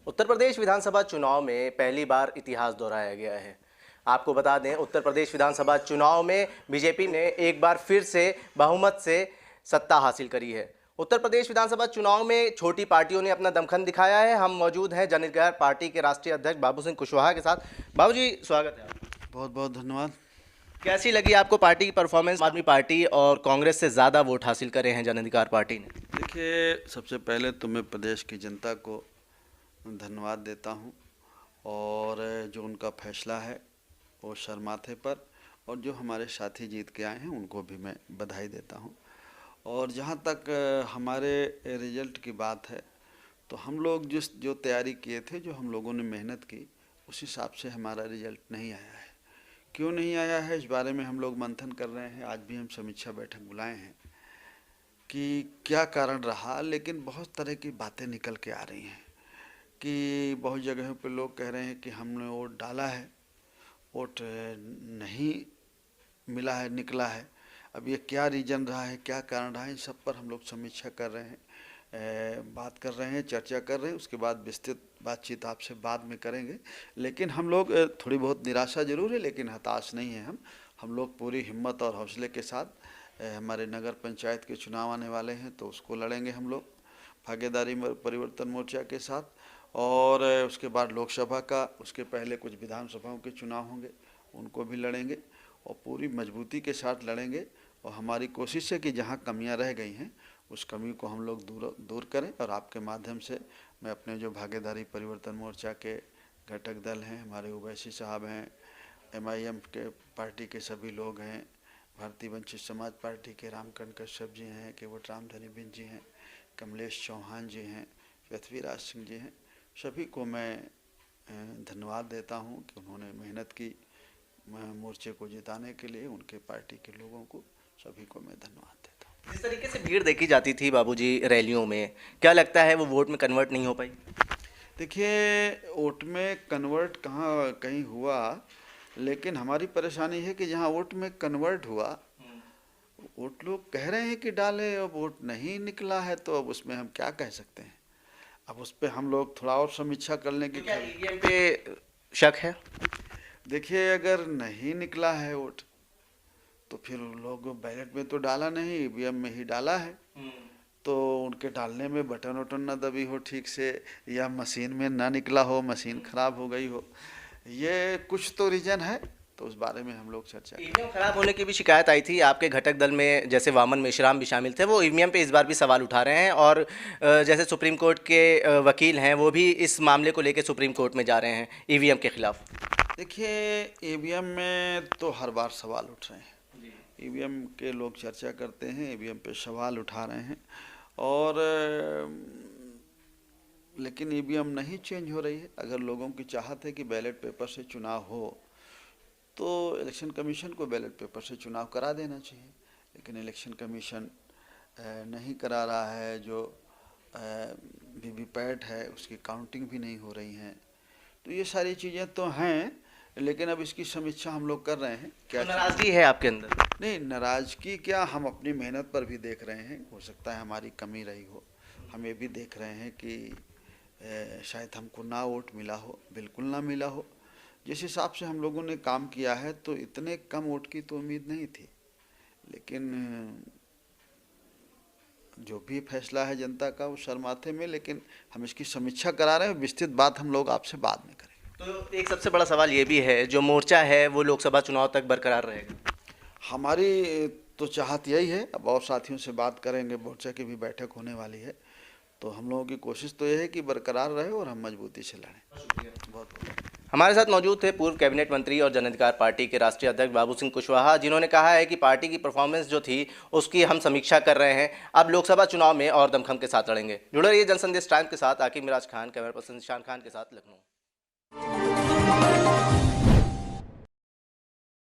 उत्तर प्रदेश विधानसभा चुनाव में पहली बार इतिहास दोहराया गया है। आपको बता दें, उत्तर प्रदेश विधानसभा चुनाव में बीजेपी ने एक बार फिर से बहुमत से सत्ता हासिल करी है। उत्तर प्रदेश विधानसभा चुनाव में छोटी पार्टियों ने अपना दमखम दिखाया है। हम मौजूद हैं जन अधिकार पार्टी के राष्ट्रीय अध्यक्ष बाबू सिंह कुशवाहा के साथ। बाबू जी, स्वागत है आपका। बहुत बहुत धन्यवाद। कैसी लगी आपको पार्टी की परफॉर्मेंस? आदमी पार्टी और कांग्रेस से ज़्यादा वोट हासिल करे हैं जन अधिकार पार्टी ने। देखिए, सबसे पहले तो मैं प्रदेश की जनता को धन्यवाद देता हूं, और जो उनका फैसला है वो सर माथे पर, और जो हमारे साथी जीत के आए हैं उनको भी मैं बधाई देता हूं। और जहां तक हमारे रिजल्ट की बात है, तो हम लोग जो तैयारी किए थे, जो हम लोगों ने मेहनत की, उस हिसाब से हमारा रिजल्ट नहीं आया है। क्यों नहीं आया है, इस बारे में हम लोग मंथन कर रहे हैं। आज भी हम समीक्षा बैठक बुलाए हैं कि क्या कारण रहा, लेकिन बहुत तरह की बातें निकल के आ रही हैं कि बहुत जगहों पे लोग कह रहे हैं कि हमने वोट डाला है, वोट नहीं मिला है, निकला है। अब ये क्या रीज़न रहा है, क्या कारण रहा है, इन सब पर हम लोग समीक्षा कर रहे हैं, बात कर रहे हैं, चर्चा कर रहे हैं। उसके बाद विस्तृत बातचीत आपसे बाद में करेंगे। लेकिन हम लोग थोड़ी बहुत निराशा जरूर है, लेकिन हताश नहीं है। हम लोग पूरी हिम्मत और हौसले के साथ हमारे नगर पंचायत के चुनाव आने वाले हैं, तो उसको लड़ेंगे हम लोग भागीदारी परिवर्तन मोर्चा के साथ। और उसके बाद लोकसभा का, उसके पहले कुछ विधानसभाओं के चुनाव होंगे, उनको भी लड़ेंगे और पूरी मजबूती के साथ लड़ेंगे। और हमारी कोशिश है कि जहाँ कमियाँ रह गई हैं उस कमी को हम लोग दूर करें। और आपके माध्यम से मैं अपने जो भागीदारी परिवर्तन मोर्चा के घटक दल हैं, हमारे ओवैसी साहब हैं, MIM के पार्टी के सभी लोग हैं, भारतीय वंचित समाज पार्टी के रामकरण कश्यप जी हैं, केवट राम धनीबिन जी हैं, कमलेश चौहान जी हैं, पृथ्वीराज सिंह जी हैं, सभी को मैं धन्यवाद देता हूं कि उन्होंने मेहनत की मोर्चे को जिताने के लिए। उनके पार्टी के लोगों को सभी को मैं धन्यवाद देता हूं। जिस तरीके से भीड़ देखी जाती थी बाबूजी रैलियों में, क्या लगता है वो वोट में कन्वर्ट नहीं हो पाई? देखिए, वोट में कन्वर्ट कहीं हुआ, लेकिन हमारी परेशानी है कि जहां वोट में कन्वर्ट हुआ, वोट लोग कह रहे हैं कि डाले, अब वोट नहीं निकला है, तो अब उसमें हम क्या कह सकते हैं। अब उस पर हम लोग थोड़ा और समीक्षा कर लेंगे। क्या EVM पे शक है? देखिए, अगर नहीं निकला है वोट, तो फिर लोग बैलेट में तो डाला नहीं, EVM में ही डाला है। तो उनके डालने में बटन वटन ना दबी हो ठीक से, या मशीन में ना निकला हो, मशीन खराब हो गई हो, ये कुछ तो रीजन है। तो उस बारे में हम लोग चर्चा। EVM खराब होने की भी शिकायत आई थी आपके घटक दल में, जैसे वामन मेश्राम भी शामिल थे। वो EVM पे इस बार भी सवाल उठा रहे हैं, और जैसे सुप्रीम कोर्ट के वकील हैं, वो भी इस मामले को लेकर सुप्रीम कोर्ट में जा रहे हैं EVM के खिलाफ। देखिए, EVM में तो हर बार सवाल उठ रहे हैं। EVM के लोग चर्चा करते हैं, EVM पे सवाल उठा रहे हैं, और लेकिन EVM नहीं चेंज हो रही है। अगर लोगों की चाहत है कि बैलेट पेपर से चुनाव हो, तो इलेक्शन कमीशन को बैलेट पेपर से चुनाव करा देना चाहिए। लेकिन इलेक्शन कमीशन नहीं करा रहा है। जो वीवीपैट है उसकी काउंटिंग भी नहीं हो रही हैं। तो ये सारी चीज़ें तो हैं, लेकिन अब इसकी समीक्षा हम लोग कर रहे हैं। क्या नाराजगी है आपके अंदर? नहीं, नाराजगी क्या, हम अपनी मेहनत पर भी देख रहे हैं। हो सकता है हमारी कमी रही हो। हम ये भी देख रहे हैं कि शायद हमको ना वोट मिला हो, बिल्कुल ना मिला हो। जिस हिसाब से हम लोगों ने काम किया है, तो इतने कम वोट की तो उम्मीद नहीं थी। लेकिन जो भी फैसला है जनता का, वो सर माथे में। लेकिन हम इसकी समीक्षा करा रहे हैं, विस्तृत बात हम लोग आपसे बाद में करेंगे। तो एक सबसे बड़ा सवाल ये भी है, जो मोर्चा है वो लोकसभा चुनाव तक बरकरार रहेगा? हमारी तो चाहत यही है। अब और साथियों से बात करेंगे, मोर्चा की भी बैठक होने वाली है, तो हम लोगों की कोशिश तो ये है कि बरकरार रहे और हम मजबूती से लड़ें। बहुत हमारे साथ मौजूद थे पूर्व कैबिनेट मंत्री और जन अधिकार पार्टी के राष्ट्रीय अध्यक्ष बाबू सिंह कुशवाहा, जिन्होंने कहा है कि पार्टी की परफॉर्मेंस जो थी उसकी हम समीक्षा कर रहे हैं, अब लोकसभा चुनाव में और दमखम के साथ लड़ेंगे। जुड़े रहिए जनसंदेश टाइम के साथ। आकिब मिराज खान, कैमरा पर्सन निशान खान के साथ, लखनऊ।